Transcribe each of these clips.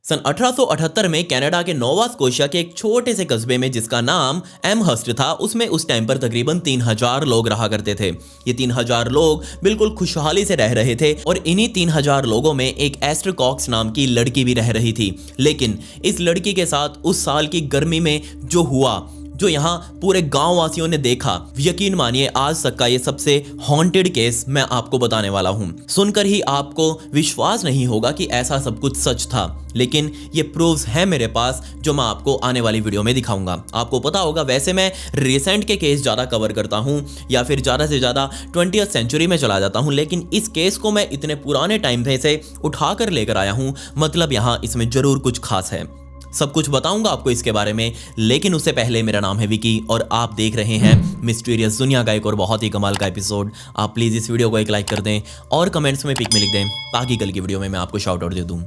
सन 1878 में कनाडा के Nova Scotia के एक छोटे से कस्बे में जिसका नाम एमहर्स्ट था, उसमें उस टाइम पर तकरीबन 3000 लोग रहा करते थे। ये 3000 लोग बिल्कुल खुशहाली से रह रहे थे और इन्हीं 3000 लोगों में एक एस्टर कॉक्स नाम की लड़की भी रह रही थी। लेकिन इस लड़की के साथ उस साल की गर्मी में जो हुआ, जो यहाँ पूरे गांव वासियों ने देखा, यकीन मानिए आज तक का ये सबसे हॉन्टेड केस मैं आपको बताने वाला हूँ। सुनकर ही आपको विश्वास नहीं होगा कि ऐसा सब कुछ सच था, लेकिन ये प्रूफ्स हैं मेरे पास जो मैं आपको आने वाली वीडियो में दिखाऊंगा। आपको पता होगा वैसे मैं रिसेंट के केस ज़्यादा कवर करता हूँ या फिर ज़्यादा से ज़्यादा 20th सेंचुरी में चला जाता हूँ, लेकिन इस केस को मैं इतने पुराने टाइम से उठा कर लेकर आया हूँ। मतलब यहाँ इसमें ज़रूर कुछ खास है। सब कुछ बताऊंगा आपको इसके बारे में, लेकिन उससे पहले मेरा नाम है विकी और आप देख रहे हैं मिस्टीरियस दुनिया का एक और बहुत ही कमाल का एपिसोड। आप प्लीज़ इस वीडियो को एक लाइक कर दें और कमेंट्स में पिक में लिख दें ताकि कल की वीडियो में मैं आपको शाउट आउट दे दूं।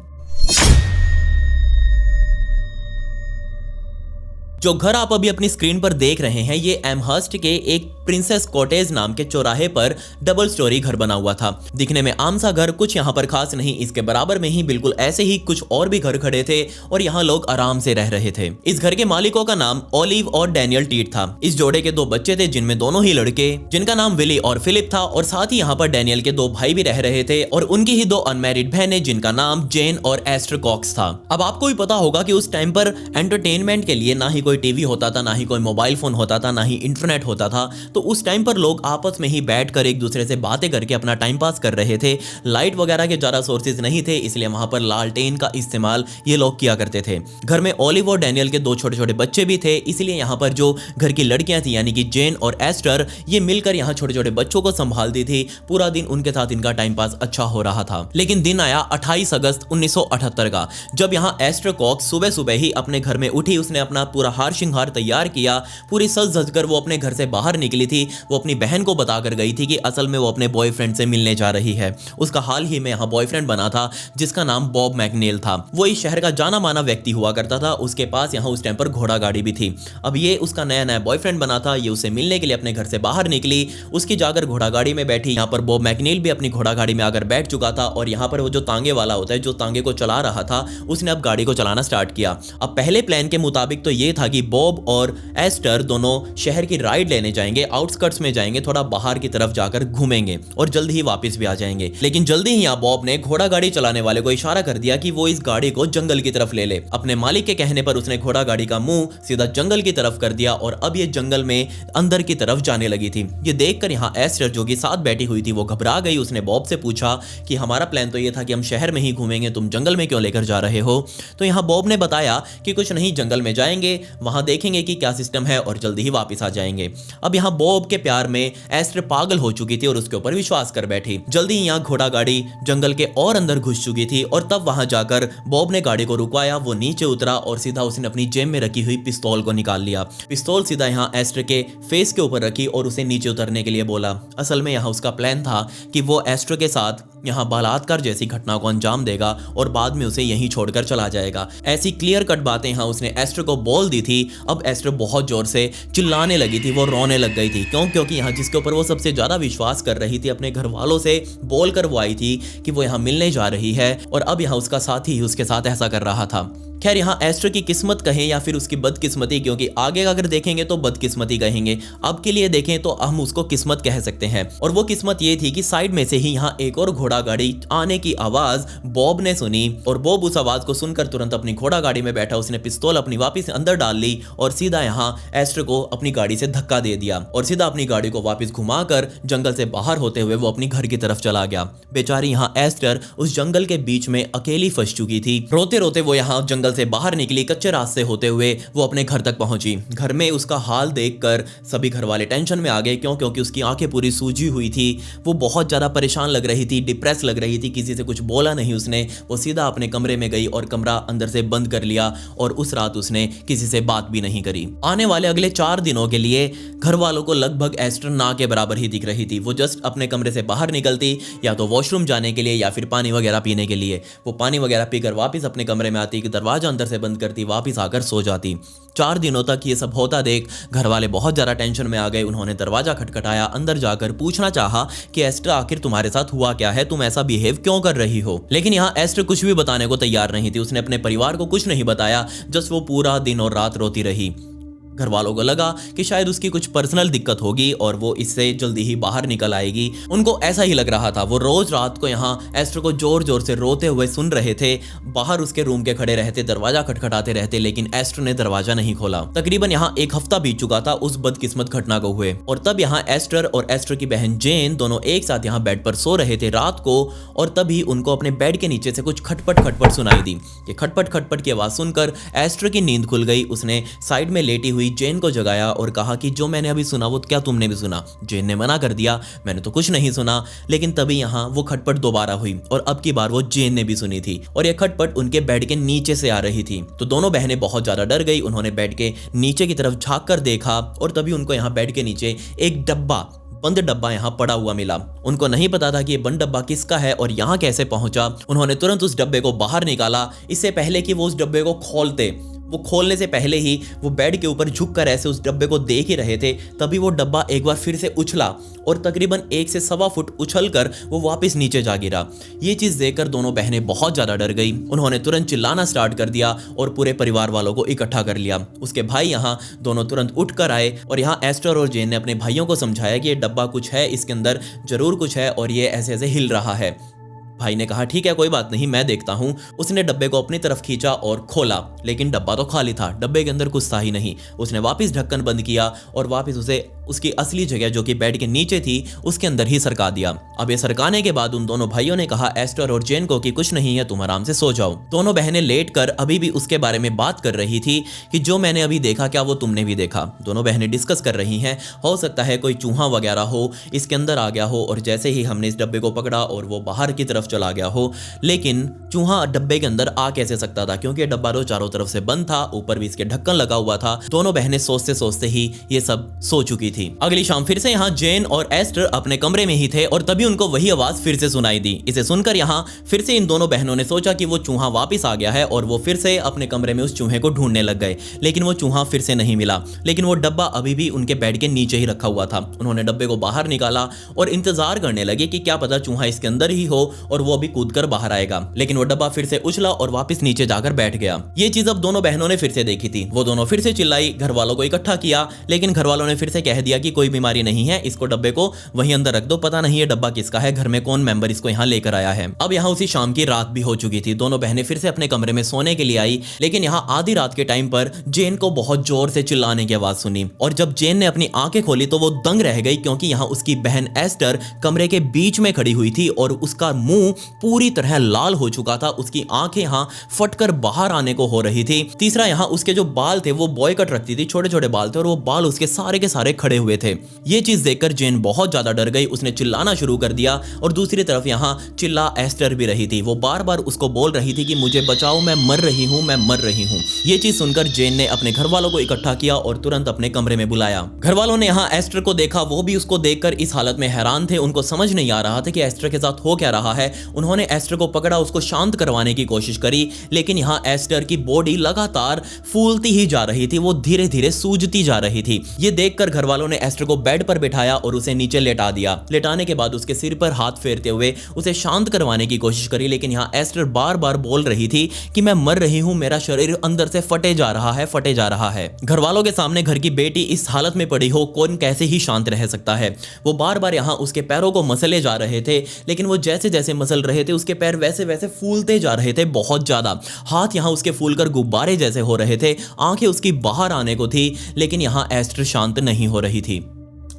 जो घर आप अभी अपनी स्क्रीन पर देख रहे हैं, ये एमहर्स्ट के एक प्रिंसेस कॉटेज नाम के चौराहे पर डबल स्टोरी घर बना हुआ था। दिखने में आम सा घर, कुछ यहाँ पर खास नहीं। इसके बराबर में ही बिल्कुल ऐसे ही कुछ और भी घर खड़े थे और यहाँ लोग आराम से रह रहे थे। इस घर के मालिकों का नाम ओलिव और डैनियल टीट था। इस जोड़े के 2 बच्चे थे जिनमें दोनों ही लड़के, जिनका नाम विली और फिलिप था, और साथ ही यहाँ पर डैनियल के 2 भाई भी रह रहे थे और उनकी ही 2 अनमैरिड बहनें जिनका नाम जेन और एस्टर कॉक्स था। अब आपको भी पता होगा कि उस टाइम पर एंटरटेनमेंट के लिए ना ही कोई टीवी होता था, ना ही कोई मोबाइल फोन होता था, ना ही इंटरनेट होता था। तो उस टाइम पर लोग आपस में ही बैठकर एक दूसरे से बातें करके अपना टाइम पास कर रहे थे। लाइट वगैरह के ज़्यादा सोर्सेज नहीं थे, इसलिए वहां पर लालटेन का इस्तेमाल ये लोग किया करते थे। घर में ओलिव और डैनियल के 2 छोटे छोटे बच्चे भी थे, इसलिए यहाँ पर जो घर की लड़कियां थी यानी कि जेन और एस्टर, ये मिलकर यहाँ छोटे छोटे बच्चों को संभालती थी। पूरा दिन उनके साथ इनका टाइम पास अच्छा हो रहा था। लेकिन दिन आया 28 अगस्त 1978 का, जब यहाँ एस्टर कॉक्स सुबह सुबह ही अपने घर में उठी। उसने अपना पूरा हार श्रृंगार तैयार किया, पूरी सज धज कर वो अपने घर से बाहर निकली थी। वो अपनी बहन को बताकर गई थी कि असल में वो अपने बॉयफ्रेंड से मिलने जा रही है। उसका हाल ही में यहाँ बॉयफ्रेंड बना था जिसका नाम बॉब मैकनेल था। वो इस शहर का जाना माना व्यक्ति हुआ करता था। उसके पास यहाँ उस टाइम पर घोड़ा गाड़ी भी थी। अब ये उसका नया नया बॉयफ्रेंड बना था। ये उसे मिलने के लिए अपने घर से बाहर निकली, उसकी जाकर घोड़ा गाड़ी में बैठी। यहाँ पर बॉब मैकनेल भी अपनी घोड़ा गाड़ी में आकर बैठ चुका था और यहाँ पर वो जो तांगे वाला होता है, जो तांगे को चला रहा था, उसने अब गाड़ी को चलाना स्टार्ट किया। अब पहले प्लान के मुताबिक तो ये था कि बॉब और एस्टर दोनों शहर की राइड लेने जाएंगे, आउटस्कर्ट्स में जाएंगे, थोड़ा बाहर की तरफ जाकर घूमेंगे और जल्दी ही वापस भी आ जाएंगे। लेकिन जल्दी ही यहाँ बॉब ने घोड़ा गाड़ी चलाने वाले को इशारा कर दिया कि वो इस गाड़ी को जंगल की तरफ ले ले। अपने मालिक के कहने पर उसने घोड़ा गाड़ी का मुंह सीधा जंगल की तरफ कर दिया और अब ये जंगल में अंदर की तरफ जाने लगी थी। ये देखकर यहाँ एस्टर जो कि साथ बैठी हुई थी वो घबरा गई। उसने बॉब से पूछा कि हमारा प्लान तो ये था कि हम शहर में ही घूमेंगे, तुम जंगल में क्यों लेकर जा रहे हो? तो यहाँ बॉब ने बताया कि कुछ नहीं, जंगल में जाएंगे, वहां देखेंगे कि क्या सिस्टम है और जल्दी ही वापस आ जाएंगे। अब यहाँ बॉब के प्यार में एस्टर पागल हो चुकी थी और उसके ऊपर विश्वास कर बैठी। जल्दी ही यहाँ घोड़ा गाड़ी जंगल के और अंदर घुस चुकी थी और तब वहां जाकर बॉब ने गाड़ी को रुकवाया। वो नीचे उतरा और सीधा उसने अपनी जेब में रखी हुई पिस्तौल को निकाल लिया। पिस्तौल सीधा यहाँ एस्टर के फेस के ऊपर रखी और उसे नीचे उतरने के लिए बोला। असल में यहाँ उसका प्लान था कि वो एस्टर के साथ यहाँ बलात्कार जैसी घटना को अंजाम देगा और बाद में उसे यहीं छोड़कर चला जाएगा। ऐसी क्लियर कट बातें यहाँ उसने एस्टर को बोल दी थी। अब एस्टर बहुत जोर से चिल्लाने लगी थी, वो रोने लग गई थी। क्योंकि यहाँ जिसके ऊपर वो सबसे ज्यादा विश्वास कर रही थी, अपने घर वालों से बोलकर वो आई थी कि वो यहाँ मिलने जा रही है और अब यहाँ उसका साथी ही उसके साथ ऐसा कर रहा था। खैर यहाँ एस्टर की किस्मत कहें या फिर उसकी बदकिस्मती, क्योंकि आगे अगर देखेंगे तो बदकिस्मती कहेंगे, अब के लिए देखें तो हम उसको किस्मत कह सकते हैं। और वो किस्मत ये थी कि साइड में से ही यहाँ एक और घोड़ा गाड़ी आने की आवाज बॉब ने सुनी और बॉब उस आवाज को सुनकर तुरंत अपनी घोड़ा गाड़ी में बैठा। उसने पिस्तौल अपनी वापस अंदर डाल ली और सीधा यहाँ एस्टर को अपनी गाड़ी से धक्का दे दिया और सीधा अपनी गाड़ी को वापस घुमाकर जंगल से बाहर होते हुए वो अपनी घर की तरफ चला गया। बेचारी यहाँ एस्टर उस जंगल के बीच में अकेली फंस चुकी थी। रोते रोते वो यहाँ जंगल से बाहर निकली, कच्चे रास्ते होते हुए वो अपने घर तक पहुंची। घर में उसका हाल देखकर सभी घर वाले टेंशन में आ गए, क्योंकि उसकी आंखें पूरी सूजी हुई थी। वो बहुत ज्यादा परेशान लग रही थी, डिप्रेस लग रही थी। किसी से कुछ बोला नहीं उसने। वो सीधा अपने कमरे में गई और कमरा अंदर से बंद कर लिया और उस रात उसने किसी से बात भी नहीं करी। आने वाले अगले 4 दिनों के लिए घर वालों को लगभग एस्टर ना के बराबर ही दिख रही थी। वो जस्ट अपने कमरे से बाहर निकलती या तो वॉशरूम जाने के लिए या फिर पानी वगैरह पीने के लिए। वो पानी वगैरह पीकर वापस अपने कमरे में आती कि दरवाजा दरवाजा अंदर से बंद करती, वापस आकर सो जाती। 4 दिनों तक ये सब होता देख घर वाले बहुत ज़्यादा टेंशन में आ गए। उन्होंने दरवाजा खटखटाया, अंदर जाकर पूछना चाहा कि एस्टर आखिर तुम्हारे साथ हुआ क्या है, तुम ऐसा बिहेव क्यों कर रही हो। लेकिन यहाँ एस्टर कुछ भी बताने को तैयार नहीं थी। उसने अपने परिवार को कुछ नहीं बताया, जस्ट वो पूरा दिन और रात रोती रही। घर वालों को लगा कि शायद उसकी कुछ पर्सनल दिक्कत होगी और वो इससे जल्दी ही बाहर निकल आएगी। उनको ऐसा ही लग रहा था। वो रोज रात को यहाँ एस्टर को जोर जोर से रोते हुए सुन रहे थे। बाहर उसके रूम के खड़े रहते, दरवाजा खटखटाते रहते, लेकिन एस्टर ने दरवाजा नहीं खोला। तकरीबन यहाँ 1 हफ्ता बीत चुका था उस बदकिस्मत घटना को हुए, और तब यहाँ एस्टर और एस्टर की बहन जेन दोनों एक साथ यहाँ बेड पर सो रहे थे रात को। और तभी उनको अपने बेड के नीचे से कुछ खटपट खटपट सुनाई दी। ये खटपट खटपट की आवाज सुनकर एस्टर की नींद खुल गई। उसने साइड में लेटी हुई जेन को जगाया और कहा कि जो मैंने अभी सुना वो क्या तुमने भी सुना। जेन ने मना कर दिया, मैंने तो कुछ नहीं सुना। लेकिन तभी यहाँ वो खटपट दोबारा हुई और अब की बार वो जेन ने भी सुनी थी, और ये खटपट उनके बेड के नीचे से आ रही थी। तो दोनों बहनें बहुत ज्यादा डर गई। उन्होंने बेड के नीचे की तरफ झांक कर देखा और तभी उनको यहाँ बेड के नीचे एक बंद डब्बा यहाँ पड़ा हुआ मिला। उनको नहीं पता था कि ये बंद डब्बा किसका है और यहाँ कैसे पहुंचा। उन्होंने तुरंत उस डब्बे को बाहर निकाला। इससे पहले कि वो उस डब्बे को वो खोलने से पहले ही वो बेड के ऊपर झुककर ऐसे उस डब्बे को देख ही रहे थे। तभी वो डब्बा एक बार फिर से उछला और तकरीबन 1 से सवा फुट उछलकर वो वापस नीचे जा गिरा। ये चीज़ देखकर दोनों बहनें बहुत ज़्यादा डर गई। उन्होंने तुरंत चिल्लाना स्टार्ट कर दिया और पूरे परिवार वालों को इकट्ठा कर लिया। उसके भाई यहाँ दोनों तुरंत उठ कर आए और यहाँ एस्टर और जेन ने अपने भाइयों को समझाया कि ये डब्बा कुछ है, इसके अंदर जरूर कुछ है और ये ऐसे ऐसे हिल रहा है। भाई ने कहा ठीक है कोई बात नहीं, मैं देखता हूँ। उसने डब्बे को अपनी तरफ खींचा और खोला, लेकिन डब्बा तो खाली था। डब्बे के अंदर कुछ था ही नहीं। उसने वापस ढक्कन बंद किया और वापस उसे उसकी असली जगह जो कि बेड के नीचे थी उसके अंदर ही सरका दिया। अब ये सरकाने के बाद उन दोनों भाइयों ने कहा एस्टर और जेन को कि कुछ नहीं है, तुम आराम से सो जाओ। दोनों बहनें लेटकर अभी भी उसके बारे में बात कर रही थी कि जो मैंने अभी देखा क्या वो तुमने भी देखा। दोनों बहनें डिस्कस कर रही हैं, हो सकता है कोई चूहा वगैरह हो, इसके अंदर आ गया हो और जैसे ही हमने इस डब्बे को पकड़ा और वो बाहर की तरफ चला गया हो। लेकिन चूहा डब्बे के अंदर आ कैसे सकता था, क्योंकि डब्बा तो चारों तरफ से बंद था, ऊपर भी इसके ढक्कन लगा हुआ था। दोनों बहनें सोचते सोचते ही ये सब सो चुकी थी। अगली शाम फिर से यहाँ जेन और एस्टर अपने कमरे में ही थे और तभी उनको वही आवाज फिर से सुनाई दी। इसे सुनकर यहाँ फिर से इन दोनों बहनों ने सोचा कि वो चूहा वापस आ गया है और वो फिर से अपने कमरे में उस चूहे को ढूंढने लग गए। लेकिन वो चूहा फिर से नहीं मिला, लेकिन वो डब्बा अभी भी उनके बेड के नीचे ही रखा हुआ था। उन्होंने डब्बे को बाहर निकाला और इंतजार करने लगे कि क्या पता चूहा इसके अंदर ही हो और वो अभी कूदकर बाहर आएगा। लेकिन वो डब्बा फिर से उछला और वापस नीचे जाकर बैठ गया। ये चीज अब दोनों बहनों ने फिर से देखी थी। वो दोनों फिर से चिल्लाई, घर वालों को इकट्ठा किया, लेकिन घर वालों ने फिर से कह दिया कि कोई बीमारी नहीं है, इसको डब्बे को वहीं अंदर रख दो, पता नहीं ये डब्बा किसका है, घर में कौन मेंबर इसको यहाँ लेकर आया है। अब यहाँ उसी शाम की रात भी हो चुकी थी। दोनों बहनें फिर से अपने कमरे में सोने के लिए आई, लेकिन यहाँ आधी रात के टाइम पर जेन को बहुत जोर से चिल्लाने की आवाज सुनी और जब जेन ने अपनी आंखें खोली तो वो दंग रह गई, क्योंकि यहाँ उसकी बहन एस्टर कमरे के बीच में खड़ी हुई थी और उसका मुंह पूरी तरह लाल हो चुका था। उसकी आंखें यहाँ फटकर बाहर आने को हो रही थी। तीसरा, यहाँ उसके जो बाल थे वो बॉय कट रखती थी, छोटे छोटे बाल थे और वो बाल उसके सारे के सारे खड़े हुए थे। ये चीज देखकर जेन बहुत ज्यादा डर गई। उसने चिल्लाना शुरू कर दिया और दूसरी तरफ यहाँ चिल्ला एस्टर भी रही थी। वो बार बार उसको बोल रही थी कि मुझे बचाओ, मैं मर रही हूँ, मैं मर रही हूँ। ये चीज सुनकर जेन ने अपने घर वालों को इकट्ठा किया और तुरंत अपने कमरे में बुलाया। घर वालों ने यहाँ एस्टर को देखा, वो भी उसको देखकर इस हालत में हैरान थे। उनको समझ नहीं आ रहा था कि एस्टर के साथ हो क्या रहा है। उन्होंने एस्टर को पकड़ा, उसको शांत करवाने की कोशिश करी, लेकिन यहाँ एस्टर की बॉडी लगातार फूलती ही जा रही थी, वो धीरे धीरे सूजती जा रही थी। ये देखकर घर वालों ने एस्टर को बेड पर बिठाया और उसे नीचे लेटा दिया। लेटाने के बाद उसके सिर पर हाथ फेरते हुए उसे शांत करवाने की कोशिश करी, लेकिन यहाँ एस्टर बार बार बोल रही थी कि मैं मर रही हूँ, मेरा शरीर अंदर से फटे जा रहा है, फटे जा रहा है। घर वालों के सामने घर की बेटी इस हालत में पड़ी हो, कौन कैसे ही शांत रह सकता है। वो बार बार यहाँ उसके पैरों को मसले जा रहे थे, लेकिन वो जैसे जैसे मसल रहे थे उसके पैर वैसे वैसे फूलते जा रहे थे बहुत ज्यादा। हाथ यहाँ उसके फूलकर गुब्बारे जैसे हो रहे थे, आंखें उसकी बाहर आने को थी, लेकिन यहाँ एस्टर शांत नहीं हो रही थी।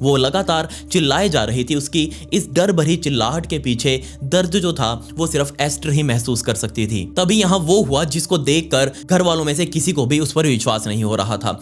वो लगातार चिल्लाए जा रही थी। उसकी इस डर भरी चिल्लाहट के पीछे दर्द जो था वो सिर्फ एस्टर ही महसूस कर सकती थी। तभी यहाँ वो हुआ जिसको देखकर घर वालों में से किसी को भी उस पर विश्वास नहीं हो रहा था।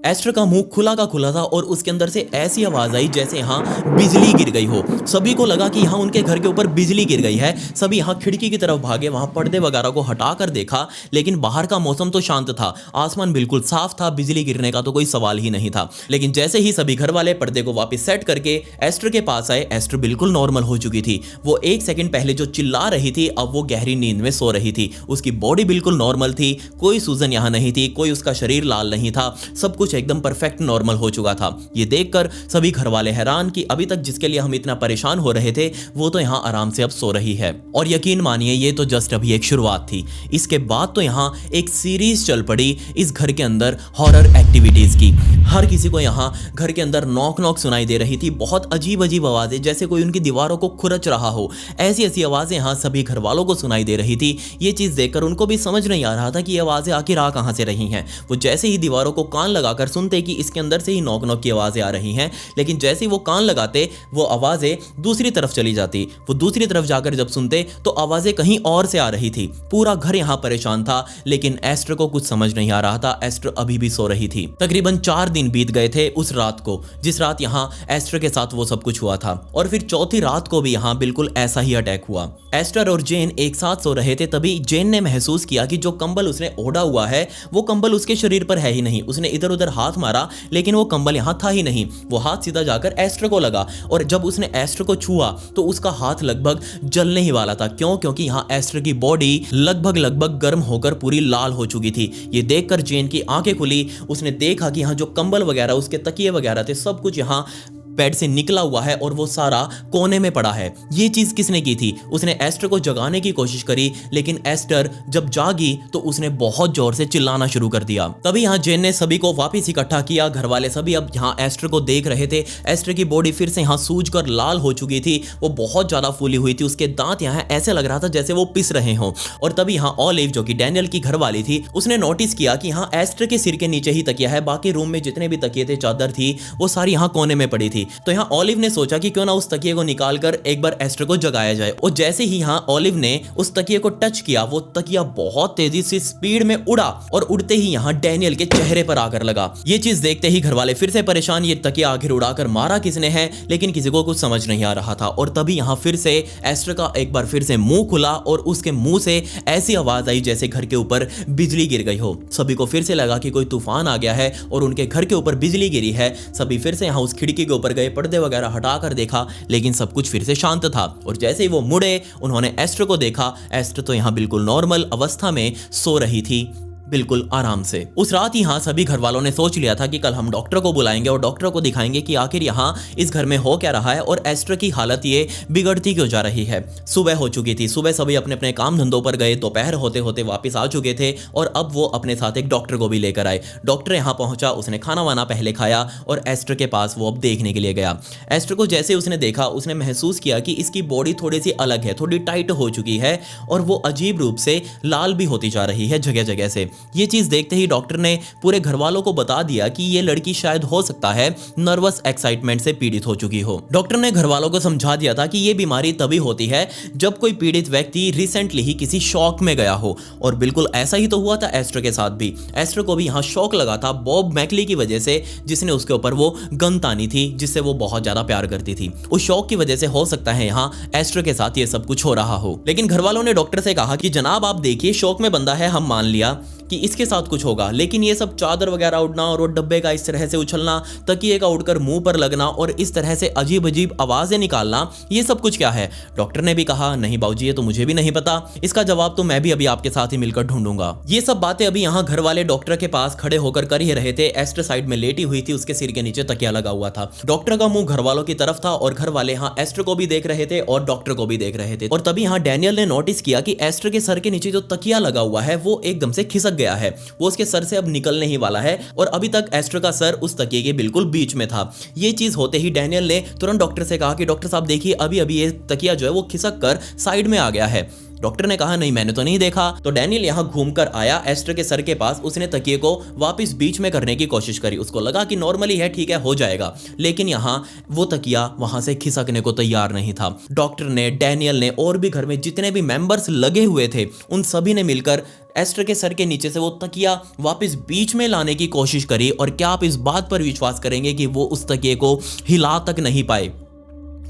एस्टर का मुंह खुला का खुला था और उसके अंदर से ऐसी आवाज आई जैसे यहाँ बिजली गिर गई हो। सभी को लगा कि यहाँ उनके घर के ऊपर बिजली गिर गई है। सभी यहाँ खिड़की की तरफ भागे, वहां पर्दे वगैरह को हटाकर देखा, लेकिन बाहर का मौसम तो शांत था, आसमान बिल्कुल साफ था, बिजली गिरने का तो कोई सवाल ही नहीं था। लेकिन जैसे ही सभी घर वाले पर्दे को वापस सेट करके एस्टर के पास आए, एस्टर बिल्कुल नॉर्मल हो चुकी थी। वो 1 सेकंड पहले जो चिल्ला रही थी, अब वो गहरी नींद में सो रही थी। उसकी बॉडी बिल्कुल नॉर्मल थी, कोई सूजन यहाँ नहीं थी, कोई उसका शरीर लाल नहीं था, सब कुछ एकदम परफेक्ट नॉर्मल हो चुका था। ये देखकर सभी घर वाले हैरान कि अभी तक जिसके लिए हम इतना परेशान हो रहे थे वो तो यहाँ आराम से अब सो रही है। और यकीन मानिए ये तो जस्ट अभी एक शुरुआत थी, इसके बाद तो यहाँ एक सीरीज चल पड़ी इस घर के अंदर हॉरर एक्टिविटीज की। हर किसी को यहाँ घर के अंदर नॉक नॉक सुनाई दे रही थी, बहुत अजीब अजीब आवाजें, जैसे कोई उनकी दीवारों को खुरच रहा हो, ऐसी ऐसी आवाजें यहाँ सभी घर वालों को सुनाई दे रही थी। ये चीज देखकर उनको भी समझ नहीं आ रहा था कि ये आवाजें आखिर आ कहां से रही हैं। वो जैसे ही दीवारों को कान लगाकर सुनते कि इसके अंदर से ही नॉक नॉक की आवाजें आ रही हैं, लेकिन जैसे ही वो कान लगाते वो आवाजें दूसरी तरफ चली जाती। वो दूसरी तरफ जाकर जब सुनते तो आवाजें कहीं और से आ रही थी। पूरा घर यहाँ परेशान था, लेकिन एस्टर को कुछ समझ नहीं आ रहा था। एस्टर अभी भी सो रही थी। तकरीबन 4 दिन बीत गए थे उस रात को, जिस रात यहाँ एस्टर के साथ वो सब कुछ हुआ था। और फिर चौथी रात को भी यहाँ बिल्कुल ऐसा ही अटैक हुआ। एस्टर और जेन एक साथ सो रहे थे, तभी जेन ने महसूस किया कि जो कंबल उसने ओढ़ा हुआ है वो कंबल उसके शरीर पर है ही नहीं। उसने इधर उधर हाथ मारा, लेकिन वो कंबल यहाँ था ही नहीं। वो हाथ सीधा जाकर एस्टर को लगा, और जब उसने एस्टर को छुआ तो उसका हाथ लगभग जलने ही वाला था। क्यों? क्योंकि यहाँ एस्टर की बॉडी लगभग गर्म होकर पूरी लाल हो चुकी थी। ये देखकर जेन की आंखें खुली। उसने देखा कि यहाँ जो कंबल वगैरह, उसके तकिए वगैरह थे, सब कुछ यहाँ बेड से निकला हुआ है और वो सारा कोने में पड़ा है। ये चीज किसने की थी? उसने एस्टर को जगाने की कोशिश करी, लेकिन एस्टर जब जागी तो उसने बहुत जोर से चिल्लाना शुरू कर दिया। तभी यहाँ जेन ने सभी को वापस इकट्ठा किया। घर वाले सभी अब यहाँ एस्टर को देख रहे थे। एस्टर की बॉडी फिर से यहाँ सूज कर लाल हो चुकी थी, वो बहुत ज्यादा फूली हुई थी। उसके दांत यहाँ ऐसे लग रहा था जैसे वो पिस रहे हों। और तभी यहाँ ऑलिव, जो कि डैनियल की घर वाली थी, उसने नोटिस किया कि यहाँ एस्टर के सिर के नीचे ही तकिया है, बाकी रूम में जितने भी तकिए थे, चादर थी, वो सारी यहाँ कोने में पड़ी थी। तो यहाँ ऑलिव ने सोचा कि क्यों ना उस तकिए को निकालकर एक बार एस्टर को जगाया जाए। और जैसे ही यहाँ ऑलिव ने उस तकिए को टच किया, वो तकिया बहुत तेजी से स्पीड में उड़ा और उड़ते ही यहाँ डैनियल के चेहरे पर आकर लगा। ये चीज देखते ही घर वाले फिर से परेशान, ये तकिया आखिर उड़ाकर मारा किसने है, लेकिन किसी को कुछ समझ नहीं आ रहा था। और तभी यहाँ फिर से एस्टर का एक बार फिर से मुंह खुला और उसके मुंह से ऐसी आवाज आई जैसे घर के ऊपर बिजली गिर गई हो। सभी को फिर से लगा कि कोई तूफान आ गया है और उनके घर के ऊपर बिजली गिरी है। सभी फिर से यहाँ उस खिड़की के ऊपर गए, पर्दे वगैरह हटाकर देखा, लेकिन सब कुछ फिर से शांत था। और जैसे ही वो मुड़े, उन्होंने एस्टर को देखा। एस्टर तो यहाँ बिल्कुल नॉर्मल अवस्था में सो रही थी, बिल्कुल आराम से। उस रात यहाँ सभी घर वालों ने सोच लिया था कि कल हम डॉक्टर को बुलाएंगे और डॉक्टर को दिखाएंगे कि आखिर यहाँ इस घर में हो क्या रहा है और एस्टर की हालत ये बिगड़ती क्यों जा रही है। सुबह हो चुकी थी, सुबह सभी अपने अपने काम धंधों पर गए, दोपहर होते होते वापस आ चुके थे और अब वो अपने साथ एक डॉक्टर को भी लेकर आए। डॉक्टर यहाँ पहुंचा, उसने खाना वाना पहले खाया और एस्टर के पास वो अब देखने के लिए गया। एस्टर को जैसे उसने देखा, उसने महसूस किया कि इसकी बॉडी थोड़ी सी अलग है, थोड़ी टाइट हो चुकी है और वो अजीब रूप से लाल भी होती जा रही है जगह जगह से। ये चीज देखते ही डॉक्टर ने पूरे घर वालों को बता दिया कि ये लड़की शायद हो सकता है नर्वस एक्साइटमेंट से पीड़ित हो चुकी हो। डॉक्टर ने घर वालों को समझा दिया था कि ये बीमारी तभी होती है जब कोई पीड़ित व्यक्ति रिसेंटली ही किसी शॉक में गया हो। और बिल्कुल ऐसा ही तो हुआ था एस्टर के साथ भी। एस्टर को भी यहाँ शॉक लगा था बॉब मैकली की वजह से, जिसने उसके ऊपर वो गन तानी थी, जिससे वो बहुत ज्यादा प्यार करती थी। उस शॉक की वजह से हो सकता है यहाँ एस्टर के साथ ये सब कुछ हो रहा हो। लेकिन घर वालों ने डॉक्टर से कहा कि जनाब आप देखिए, शॉक में बंदा है, हम मान लिया कि इसके साथ कुछ होगा, लेकिन ये सब चादर वगैरह उड़ना और वो डब्बे का इस तरह से उछलना, तकिए का उड़कर मुंह पर लगना और इस तरह से अजीब अजीब आवाजें निकालना, ये सब कुछ क्या है? डॉक्टर ने भी कहा नहीं बाबूजी, ये तो मुझे भी नहीं पता, इसका जवाब तो मैं भी अभी आपके साथ ही मिलकर ढूंढूंगा। ये सब बातें अभी यहाँ घर वाले डॉक्टर के पास खड़े होकर कर ही रहे थे। एस्टर साइड में लेटी हुई थी, उसके सिर के नीचे तकिया लगा हुआ था। डॉक्टर का मुंह घर वालों की तरफ था और घर वाले यहाँ एस्टर को भी देख रहे थे और डॉक्टर को भी देख रहे थे। और तभी यहाँ डैनियल ने नोटिस किया कि एस्टर के सर के नीचे जो तकिया लगा हुआ है वो एकदम से खिसक गया है, वो उसके सर से अब निकलने ही वाला है और अभी तक एस्टर का सर उस तकिए के बिल्कुल बीच में था। ये चीज होते ही डैनियल ने तुरंत डॉक्टर से कहा कि डॉक्टर साहब देखिए, अभी अभी ये तकिया जो है वो खिसक कर साइड में आ गया है। डॉक्टर ने कहा नहीं मैंने तो नहीं देखा। तो डैनियल यहाँ घूमकर आया एस्टर के सर के पास, उसने तकिए को वापस बीच में करने की कोशिश करी। उसको लगा कि नॉर्मली है, ठीक है हो जाएगा, लेकिन यहाँ वो तकिया वहां से खिसकने को तैयार नहीं था। डॉक्टर ने, डैनियल ने और भी घर में जितने भी मेंबर्स लगे हुए थे उन सभी ने मिलकर एस्टर के सर के नीचे से वो तकिया वापस बीच में लाने की कोशिश करी। और क्या आप इस बात पर विश्वास करेंगे कि वो उस तकिए को हिला तक नहीं पाए।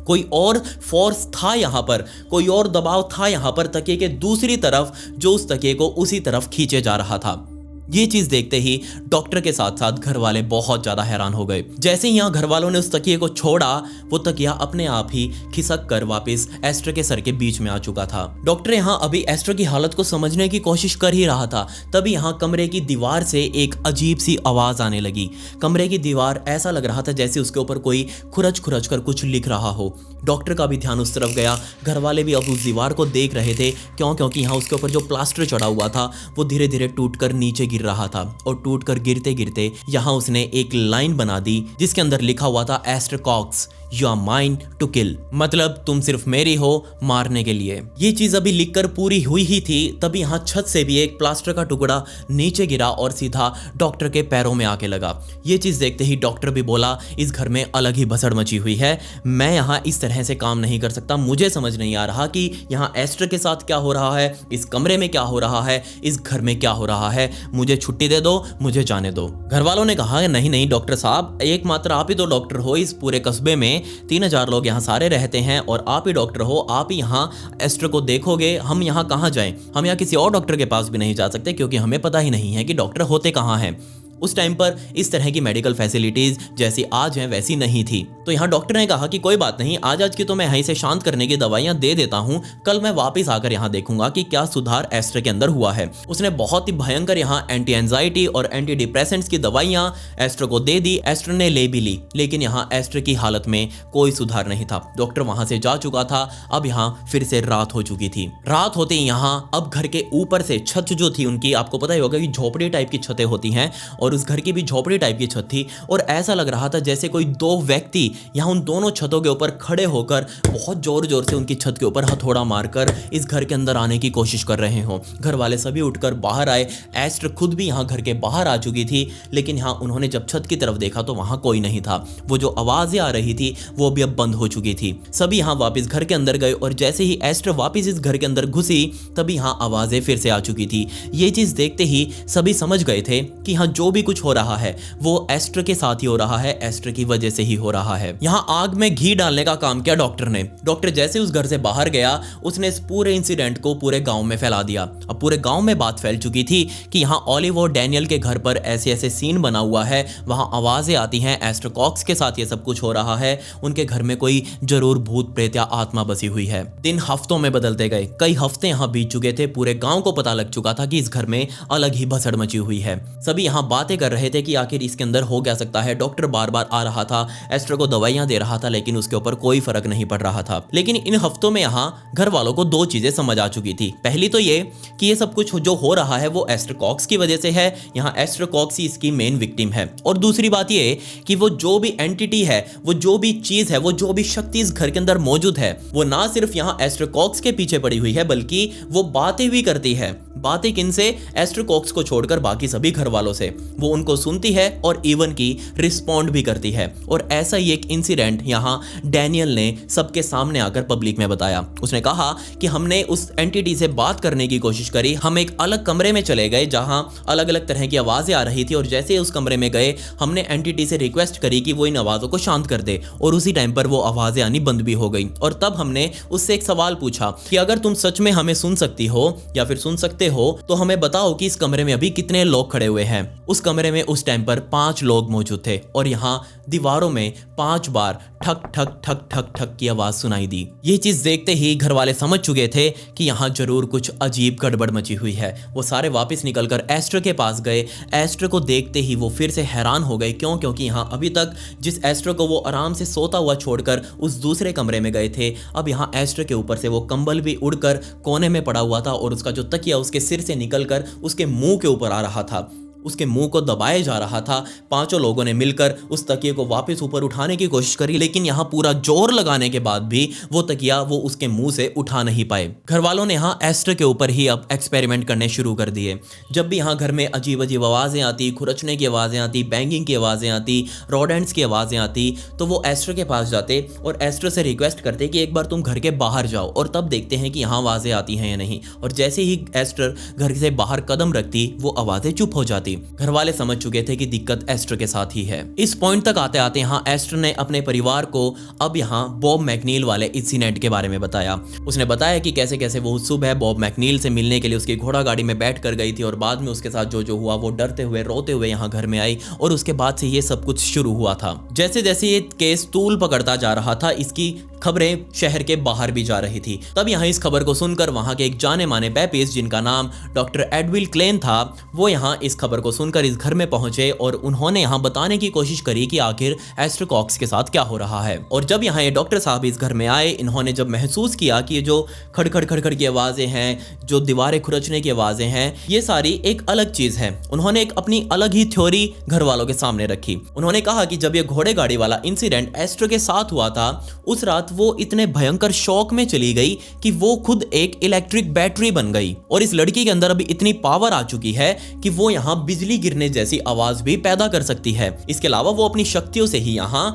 कोई और फोर्स था यहाँ पर, कोई और दबाव था यहाँ पर तकिए के दूसरी तरफ, जो उस तकिए को उसी तरफ खींचे जा रहा था। ये चीज देखते ही डॉक्टर के साथ साथ घर वाले बहुत ज्यादा हैरान हो गए। जैसे ही यहाँ घर वालों ने उस तकिए को छोड़ा, वो तकिया अपने आप ही खिसक कर वापस एस्टर के सर के बीच में आ चुका था। डॉक्टर यहाँ अभी एस्टर की हालत को समझने की कोशिश कर ही रहा था, तभी यहाँ कमरे की दीवार से एक अजीब सी आवाज आने लगी। कमरे की दीवार ऐसा लग रहा था जैसे उसके ऊपर कोई खुरच खुरच कर कुछ लिख रहा हो। डॉक्टर का भी ध्यान उस तरफ गया। घर वाले भी अब उस दीवार को देख रहे थे, क्योंकि यहाँ उसके ऊपर जो प्लास्टर चढ़ा हुआ था वो धीरे धीरे टूटकर नीचे गिर रहा था। और टूटकर गिरते गिरते यहाँ उसने एक लाइन बना दी जिसके अंदर लिखा हुआ था Aster Cox you are mine to kill, मतलब तुम सिर्फ मेरी हो मारने के लिए। ये चीज अभी लिखकर पूरी हुई ही थी, तभी यहाँ छत से भी एक प्लास्टर का टुकड़ा नीचे गिरा और सीधा डॉक्टर के पैरों में आके लगा। ये चीज देखते ही डॉक्टर भी बोला इस घर में अलग ही भसड़ मची हुई है, मैं यहाँ इस तरह से काम नहीं कर सकता। मुझे समझ नहीं आ रहा कि यहाँ एस्टर के साथ क्या हो रहा है, इस कमरे में क्या हो रहा है, इस घर में क्या हो रहा है, मुझे छुट्टी दे दो, मुझे जाने दो। घर वालों ने कहा नहीं नहीं डॉक्टर साहब, एकमात्र आप ही तो डॉक्टर हो इस पूरे कस्बे में, 3000 लोग यहाँ सारे रहते हैं और आप ही डॉक्टर हो, आप ही यहाँ एस्टर को देखोगे। हम यहाँ कहाँ जाएं? हम यहाँ किसी और डॉक्टर के पास भी नहीं जा सकते क्योंकि हमें पता ही नहीं है कि डॉक्टर होते कहाँ हैं। उस टाइम पर इस तरह की मेडिकल फैसिलिटीज जैसी आज हैं वैसी नहीं थी। तो यहाँ डॉक्टर ने कहा कि कोई बात नहीं, आज की तो मैं यहीं से शांत करने की दवाइयां दे देता हूँ, कल मैं वापस आकर यहाँ देखूंगा कि क्या सुधार एस्टर के अंदर हुआ है। उसने बहुत ही भयंकर यहाँ एंटी एंजाइटी और एंटी डिप्रेसेंट्स की दवाइयां एस्टर को दे दी। एस्टर ने ले भी ली, लेकिन यहाँ एस्टर की हालत में कोई सुधार नहीं था। डॉक्टर वहां से जा चुका था। अब यहाँ फिर से रात हो चुकी थी। रात होते ही यहाँ अब घर के ऊपर से छत जो थी उनकी, आपको पता ही होगा कि झोपड़ी टाइप की छतें होती हैं, और उस घर की भी झोपड़ी टाइप की छत थी। और ऐसा लग रहा था जैसे कोई दो व्यक्ति यहाँ उन दोनों छतों के ऊपर खड़े होकर बहुत जोर जोर से उनकी छत के ऊपर हथौड़ा मारकर इस घर के अंदर आने की कोशिश कर रहे हो। घर वाले सभी उठकर बाहर आए। एस्टर खुद भी यहाँ घर के बाहर आ चुकी थी, लेकिन यहाँ उन्होंने जब छत की तरफ देखा तो वहां कोई नहीं था। वो जो आवाजें आ रही थी वो भी अब बंद हो चुकी थी। सभी यहाँ वापस घर के अंदर गए और जैसे ही एस्टर वापस इस घर के अंदर घुसी तभी यहाँ आवाजें फिर से आ चुकी थी। ये चीज देखते ही सभी समझ गए थे कि यहाँ जो भी कुछ हो रहा है वो एस्टर के साथ ही हो रहा है, एस्टर की वजह से ही हो रहा है। यहाँ आग में घी डालने का काम किया डॉक्टर ने। डॉक्टर जैसे उस घर से बाहर गया उसने इस पूरे इंसिडेंट को पूरे गांव में फैला दिया। अब पूरे गांव में बात फैल चुकी थी कि यहाँ ऑलिव और डैनियल के घर पर ऐसे ऐसे सीन बना हुआ है, वहां आवाजें आती हैं, एस्टर कॉक्स के साथ ये सब कुछ हो रहा है, उनके घर में कोई जरूर भूत प्रेत या आत्मा बसी हुई है। दिन हफ्तों में बदलते गए, कई हफ्ते यहाँ बीत चुके थे। पूरे गांव को पता लग चुका था कि इस घर में अलग ही भसड़ मची हुई है। सभी यहाँ बातें कर रहे थे कि आखिर इसके अंदर हो क्या सकता है। डॉक्टर बार बार आ रहा था, एस्टर को दवाइयां दे रहा था, लेकिन उसके ऊपर कोई फर्क नहीं पड़ रहा था। लेकिन इन हफ्तों में यहाँ घर वालों को दो चीजें समझ आ चुकी थी। पहली तो ये कि ये सब कुछ जो हो रहा है वो एस्टर कॉक्स की वजह से है, यहाँ एस्टर कॉक्स ही इसकी मेन विक्टिम है। और दूसरी बात ये कि वो जो भी एंटिटी है, वो जो भी चीज है, वो जो भी शक्ति इस घर के अंदर मौजूद है, वो ना सिर्फ यहाँ एस्टर कॉक्स के पीछे पड़ी हुई है, बल्कि वो बातें भी करती है। बातें किनसे? एस्टर कॉक्स को छोड़कर बाकी सभी घर वालों से। वो उनको सुनती है और इवन की रिस्पॉन्ड भी करती है। और ऐसा ही एक इंसिडेंट यहाँ डैनियल ने सबके सामने आकर पब्लिक में बताया। उसने कहा कि हमने उस एंटिटी से बात करने की कोशिश करी, हम एक अलग कमरे में चले गए जहां अलग अलग तरह की आवाजें आ रही थी, और जैसे उस कमरे में गए हमने एंटिटी से रिक्वेस्ट करी कि वो इन आवाजों को शांत कर दे, और उसी टाइम पर वो आवाजें आनी बंद भी हो गई। और तब हमने उससे एक सवाल पूछा कि अगर तुम सच में हमें सुन सकती हो या फिर सुन सकते हो तो हमें बताओ कि इस कमरे में अभी कितने लोग खड़े हुए हैं। उस कमरे में उस टाइम पर 5 लोग मौजूद थे, और यहाँ दीवारों में 5 बार ठक ठक ठक ठक ठक की आवाज सुनाई दी। ये चीज देखते ही घर वाले समझ चुके थे कि यहाँ जरूर कुछ अजीब गड़बड़ मची हुई है। वो सारे वापस निकलकर एस्टर के पास गए। एस्टर को देखते ही वो फिर से हैरान हो गए। क्योंकि यहाँ अभी तक जिस एस्टर को वो आराम से सोता हुआ छोड़कर उस दूसरे कमरे में गए थे, अब यहाँ एस्टर के ऊपर से वो कंबल भी उड़कर कोने में पड़ा हुआ था, और उसका जो तकिया उसके सिर से निकलकर उसके मुंह के ऊपर आ रहा था। उसके मुंह को दबाए जा रहा था। पांचों लोगों ने मिलकर उस तकिए को वापस ऊपर उठाने की कोशिश करी, लेकिन यहाँ पूरा जोर लगाने के बाद भी वो तकिया वो उसके मुंह से उठा नहीं पाए। घर वालों ने यहाँ एस्टर के ऊपर ही अब एक्सपेरिमेंट करने शुरू कर दिए। जब भी यहाँ घर में अजीब अजीब आवाज़ें आती, खुरचने की आवाज़ें आती, बैंगिंग की आवाज़ें आती, रोडेंट्स की आवाज़ें आती, तो वो एस्टर के पास जाते और एस्टर से रिक्वेस्ट करते कि एक बार तुम घर के बाहर जाओ और तब देखते हैं कि यहाँ आवाज़ें आती हैं या नहीं। और जैसे ही एस्टर घर से बाहर कदम रखती, वो आवाज़ें चुप हो जाती। घर वाले समझ चुके थे कि दिक्कत एस्टर के साथ ही है। इस पॉइंट तक आते आते यहाँ एस्टर ने अपने परिवार को अब यहाँ बॉब मैकनील वाले इंसिडेंट के बारे में बताया। उसने बताया कि कैसे कैसे वो सुबह बॉब मैकनील से मिलने के लिए उसकी घोड़ा गाड़ी में बैठ कर गई थी और बाद में उसके साथ जो जो हुआ वो डरते हुए रोते हुए यहाँ घर में आई और उसके बाद से ये सब कुछ शुरू हुआ था। जैसे जैसे ये केस तूल पकड़ता जा रहा था, इसकी खबरें शहर के बाहर भी जा रही थी। तब यहाँ इस खबर को सुनकर वहाँ के एक जाने माने पैपिस्ट जिनका नाम डॉक्टर एडविल क्लेन था, वो यहाँ इस खबर को सुनकर इस घर में पहुंचे और उन्होंने यहाँ बताने की कोशिश करी कि आखिर एस्टर कॉक्स के साथ क्या हो रहा है। और जब यहाँ ये डॉक्टर साहब इस घर में आए, इन्होंने जब महसूस किया कि ये जो खड़खड़ खड़खड़ की आवाज़ें हैं, जो दीवारें खुरचने की आवाज़ें हैं, ये सारी एक अलग चीज़ है। उन्होंने एक अपनी अलग ही थ्योरी घर वालों के सामने रखी। उन्होंने कहा कि जब ये घोड़े गाड़ी वाला इंसिडेंट एस्टर के साथ हुआ था, उस रात वो इतने भयंकर शौक में चली गई कि वो खुद एक इलेक्ट्रिक बैटरी बन गई और इस लड़की के अंदर अभी इतनी पावर आ चुकी है कि वो यहाँ बिजली गिरने जैसी आवाज भी पैदा कर सकती है। इसके अलावा वो अपनी शक्तियों से ही यहाँ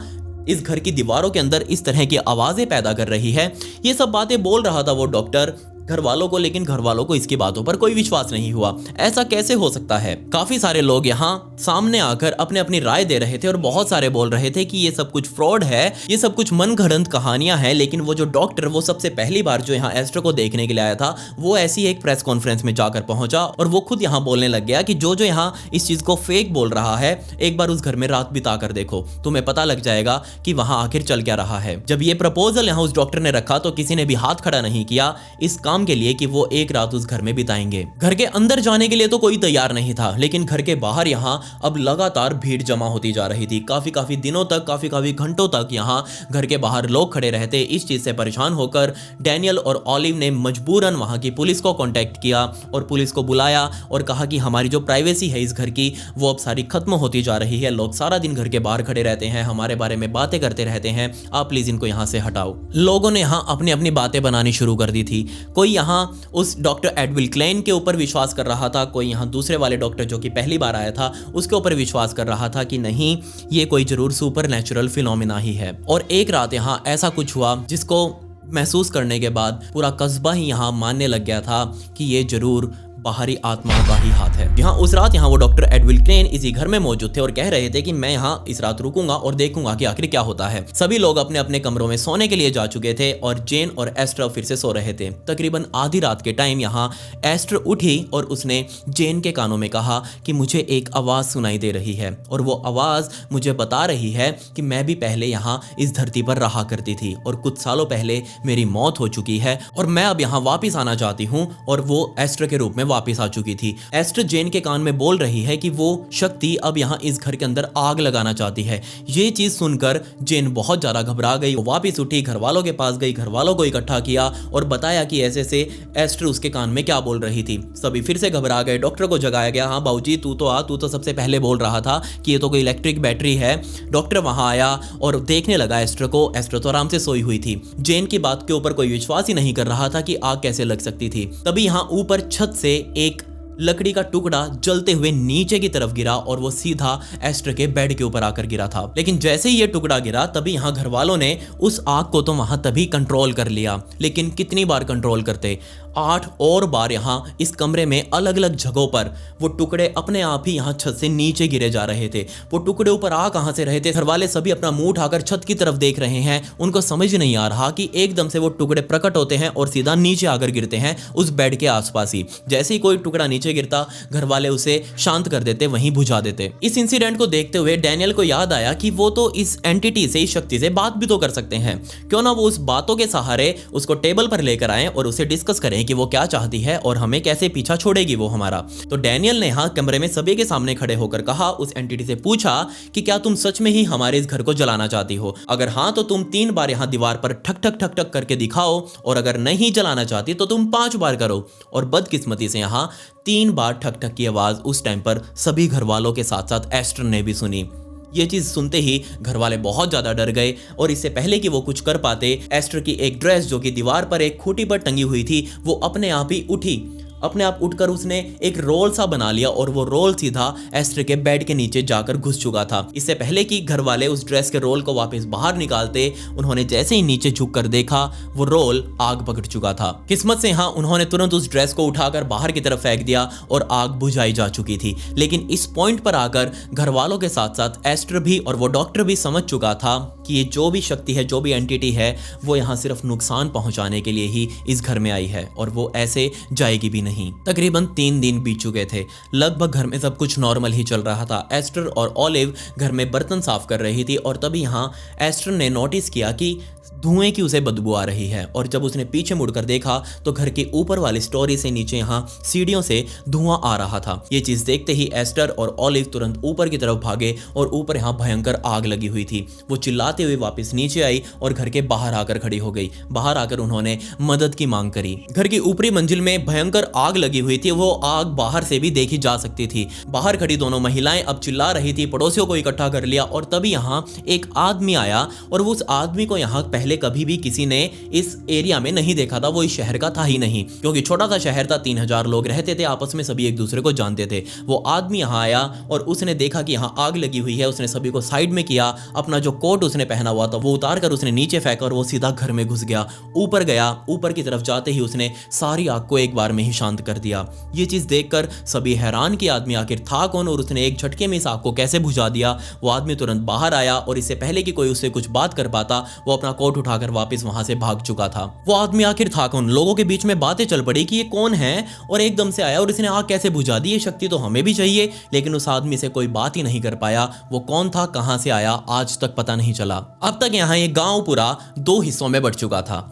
इस घर की दीवारों के अंदर इस तरह की आवाजें पैदा कर रही है। ये सब बातें बोल रहा था वो डॉक्टर घर वालों को, लेकिन घर वालों को इसकी बातों पर कोई विश्वास नहीं हुआ। ऐसा कैसे हो सकता है? काफी सारे लोग यहाँ सामने आकर अपने अपनी राय दे रहे थे और बहुत सारे बोल रहे थे कि ये सब कुछ फ्रॉड है, ये सब कुछ मनगढ़ंत कहानियां हैं। लेकिन वो जो डॉक्टर, वो सबसे पहली बार जो यहाँ एस्टर को देखने के लिए आया था, वो ऐसी एक प्रेस कॉन्फ्रेंस में जाकर पहुंचा और वो खुद यहाँ बोलने लग गया कि जो जो यहाँ इस चीज को फेक बोल रहा है, एक बार उस घर में रात बिता कर देखो, तुम्हें पता लग जाएगा कि वहां आखिर चल क्या रहा है। जब ये प्रपोजल यहाँ उस डॉक्टर ने रखा तो किसी ने भी हाथ खड़ा नहीं किया इस काम के लिए कि वो एक रात उस घर में बिताएंगे। घर के अंदर जाने के लिए तो कोई तैयार नहीं था, लेकिन घर के बाहर यहाँ अब लगातार भीड़ जमा होती जा रही थी। काफी दिनों तक, काफी घंटों तक यहाँ घर के बाहर लोग खड़े रहते। इस चीज से परेशान होकर डैनियल और ऑलिव ने मजबूरन वहां की पुलिस को कांटेक्ट किया और पुलिस को बुलाया और कहा कि हमारी जो प्राइवेसी है इस घर की, वो अब सारी खत्म होती जा रही है। लोग सारा दिन घर के बाहर खड़े रहते हैं, हमारे बारे में बातें करते रहते हैं, आप प्लीज इनको यहाँ से हटाओ। लोगों ने यहाँ अपनी अपनी बातें बनानी शुरू कर दी थी। कोई यहाँ उस डॉक्टर एडविल क्लेन के ऊपर विश्वास कर रहा था, कोई यहाँ दूसरे वाले डॉक्टर जो कि पहली बार आया था उसके ऊपर विश्वास कर रहा था कि नहीं, ये कोई जरूर सुपर नेचुरल फिनोमिना ही है। और एक रात यहाँ ऐसा कुछ हुआ जिसको महसूस करने के बाद पूरा कस्बा ही यहाँ मानने लग गया था कि ये जरूर बाहरी आत्माओं का ही हाथ है। यहाँ उस रात यहाँ वो डॉक्टर एडविल क्लेन इसी घर में मौजूद थे और कह रहे थे कि मैं यहाँ इस रात रुकूंगा और देखूंगा कि आखिर क्या होता है। सभी लोग अपने अपने कमरों में सोने के लिए जा चुके थे और जेन और एस्टर फिर से सो रहे थे। तकरीबन आधी रात के टाइम यहाँ एस्टर उठी और उसने जेन के कानों में कहा कि मुझे एक आवाज सुनाई दे रही है और वो आवाज मुझे बता रही है कि मैं भी पहले यहाँ इस धरती पर रहा करती थी और कुछ सालों पहले मेरी मौत हो चुकी है और मैं अब यहाँ वापिस आना चाहती हूँ। और वो एस्टर के रूप में वापस आ चुकी थी। एस्टर जेन के कान में बोल रही है कि वो शक्ति अब यहाँ इस घर के अंदर आग लगाना चाहती है। ये चीज सुनकर जेन बहुत ज्यादा घबरा गई। वो वापस उठी, घर वालों के पास गई, घर वालों को इकट्ठा किया और बताया कि ऐसे से एस्टर उसके कान में क्या बोल रही थी। सभी फिर से घबरा गए। डॉक्टर को जगाया गया। हाँ बाबूजी, तू तो आ, तू तो सबसे पहले बोल रहा था कि ये तो कोई इलेक्ट्रिक बैटरी है। डॉक्टर वहां आया और देखने लगा एस्टर को। एस्टर तो आराम से सोई हुई थी। जेन की बात के ऊपर कोई विश्वास ही नहीं कर रहा था कि आग कैसे लग सकती थी। तभी यहाँ ऊपर छत से एक लकड़ी का टुकड़ा जलते हुए नीचे की तरफ गिरा और वो सीधा एस्टर के बेड के ऊपर आकर गिरा था। लेकिन जैसे ही ये टुकड़ा गिरा तभी यहाँ घर वालों ने उस आग को तो वहां तभी कंट्रोल कर लिया। लेकिन कितनी बार कंट्रोल करते? 8 और बार यहाँ इस कमरे में अलग अलग जगहों पर वो टुकड़े अपने आप ही यहाँ छत से नीचे गिरे जा रहे थे। वो टुकड़े ऊपर आ कहां से रहे थे? घर वाले सभी अपना मुंह उठाकर छत की तरफ देख रहे हैं। उनको समझ नहीं आ रहा कि एकदम से वो टुकड़े प्रकट होते हैं और सीधा नीचे आकर गिरते हैं उस बेड के आसपास ही। जैसे ही कोई टुकड़ा नीचे गिरता, घर वाले उसे शांत कर देते, वहीं बुझा देते। इस इंसिडेंट को देखते हुए डैनियल को याद आया कि वो तो इस एंटिटी से, इस शक्ति से बात भी तो कर सकते हैं। क्यों ना वो उस बातों के सहारे उसको टेबल पर लेकर आए और उसे डिस्कस करें कि वो क्या चाहती है और हमें कैसे पीछा छोड़ेगी वो हमारा। तो डैनियल ने यहाँ कमरे में सभी के सामने खड़े होकर कहा, उस एंटिटी से पूछा कि क्या तुम सच में ही हमारे इस घर को जलाना चाहती हो? अगर हाँ तो तुम 3 बार यहाँ दीवार पर ठक ठक ठक ठक करके दिखाओ और अगर नहीं जलाना चाहती तो तुम 5 बार करो। और बदकिस्मती से यहाँ 3 बार ठक ठक की आवाज़ उस टाइम पर सभी घर वालों के साथ साथ एस्टर ने भी सुनी। ये चीज़ सुनते ही घर वाले बहुत ज़्यादा डर गए और इससे पहले कि वो कुछ कर पाते, एस्टर की एक ड्रेस जो कि दीवार पर एक खूंटी पर टंगी हुई थी वो अपने आप ही उठी। अपने आप उठकर उसने एक रोल सा बना लिया और वो रोल सीधा एस्टर के बेड के नीचे जाकर घुस चुका था। इससे पहले कि घर वाले उस ड्रेस के रोल को वापस बाहर निकालते, उन्होंने जैसे ही नीचे झुककर देखा वो रोल आग पकड़ चुका था। किस्मत से हाँ, उन्होंने तुरंत उस ड्रेस को उठाकर बाहर की तरफ फेंक दिया और आग बुझाई जा चुकी थी। लेकिन इस पॉइंट पर आकर घर वालों के साथ साथ एस्टर भी और वो डॉक्टर भी समझ चुका था कि ये जो भी शक्ति है, जो भी एंटिटी है, वो यहाँ सिर्फ नुकसान पहुंचाने के लिए ही इस घर में आई है और वो ऐसे जाएगी भी नहीं। तकरीबन 3 दिन बीत चुके थे। लगभग घर में सब कुछ नॉर्मल ही चल रहा था। एस्टर और ओलिव घर में बर्तन साफ कर रही थी और तभी यहाँ एस्टर ने नोटिस किया कि धुएं की उसे बदबू आ रही है और जब उसने पीछे मुड़कर देखा तो घर के ऊपर वाली स्टोरी से नीचे यहाँ सीढ़ियों से धुआं आ रहा था। ये चीज देखते ही एस्टर और ओलिव तुरंत ऊपर की तरफ भागे और ऊपर यहाँ भयंकर आग लगी हुई थी। वो चिल्लाते हुए वापस नीचे आई और घर के बाहर आकर खड़ी हो गई। बाहर आकर उन्होंने मदद की मांग करी। घर की ऊपरी मंजिल में भयंकर आग लगी हुई थी। वो आग बाहर से भी देखी जा सकती थी। बाहर खड़ी दोनों महिलाएं अब चिल्ला रही थी। पड़ोसियों को इकट्ठा कर लिया और तभी यहाँ एक आदमी आया और उस आदमी को यहाँ पहले कभी भी किसी ने इस एरिया में नहीं देखा था। वो इस शहर का था ही नहीं, क्योंकि छोटा सा शहर था, 3000 लोग रहते थे, आपस में सभी एक दूसरे को जानते थे। वो आदमी यहाँ आया और उसने देखा कि यहाँ आग लगी हुई है। उसने सभी को साइड में किया। अपना जो कोट उसने पहना हुआ था वो उतार कर उसने नीचे फेंका और वो सीधा घर में घुस गया। ऊपर गया। ऊपर की तरफ जाते ही उसने सारी आग को एक बार में ही शांत कर दिया। ये चीज देखकर सभी हैरान कि आदमी आखिर था कौन और उसने एक झटके में इस आग को कैसे बुझा दिया। वो आदमी तुरंत बाहर आया और इससे पहले कि कोई उससे कुछ बात कर पाता, वो अपना कोट उठाकर वापस वहां से भाग चुका था। वो आदमी आखिर था कौन? लोगों के बीच में बातें चल पड़ी कि ये कौन है और एकदम से आया और इसने आग कैसे बुझा दी। ये शक्ति तो हमें भी चाहिए। लेकिन उस आदमी से कोई बात ही नहीं कर पाया। वो कौन था, कहां से आया, आज तक पता नहीं चला। अब तक यहाँ ये गांव पूरा 2 हिस्सों में बंट चुका था।